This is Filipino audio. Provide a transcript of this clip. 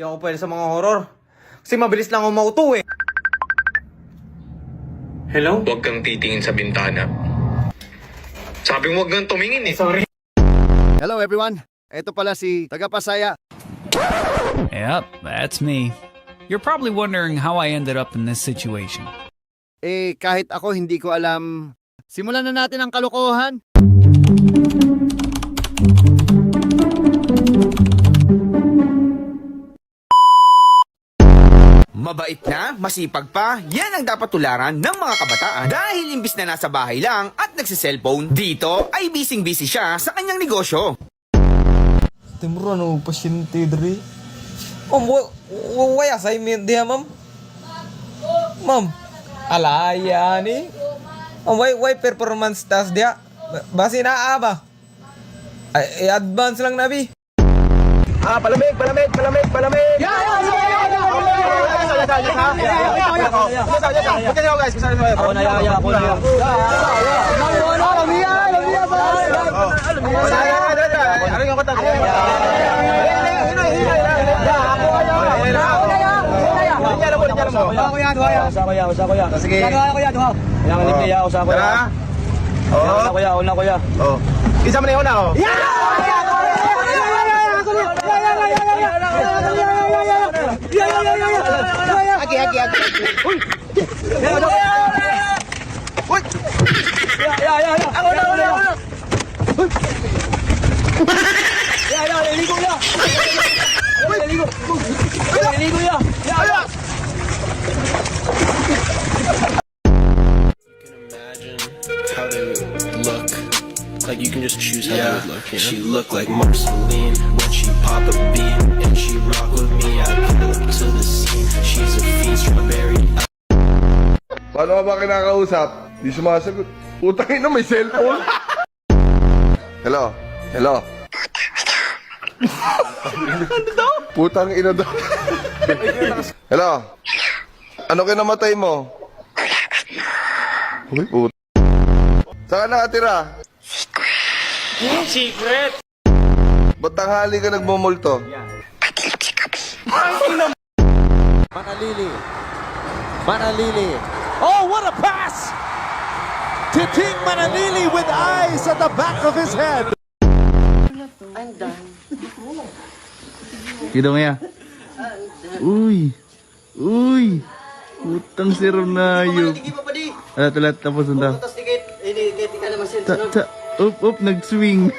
Hindi ako pwede sa mga horror. Kasi mabilis lang ako mauto eh. Hello? Huwag kang titingin sa bintana. Sabi mo huwag kang tumingin eh. Sorry. Hello everyone, ito pala si Tagapasaya. Yep, that's me. You're probably wondering how I ended up in this situation. Kahit ako hindi ko alam. Simulan na natin ang kalokohan. Mabait na, masipag pa, yan ang dapat tularan ng mga kabataan. Dahil imbis na nasa bahay lang at nagsiselfone, dito ay busy-busy siya sa kanyang negosyo. Timuro, ano, pasyente dre. Ma'am, waya sa imin diha, ma'am. Ma'am, alaya ni. Ma'am, way performance task diha. Basi na ba? Ay, advance lang nabi. Palamig. Isa mo na yun ako. How they would look. Like you can just choose how they would look. You know? She looked like Marceline when she pop a bean and she rock with me. I pull up to the scene. She's a fiend, strawberry. Paano ka ba kinakausap? Di sumasagot. Utangin na may cellphone. Hello? Putang ina daw. Hello? Ano kinamatay mo? Uy, puta. Saan ka nakatira? Secret! Ba't tanghali ka nagmumulto? Manalili. Oh, what a pass! Titing Manalili with eyes at the back of his head. Gitu ya. Uy. Utang si Ronayo. Telat tapos unta. Up, nag-swing.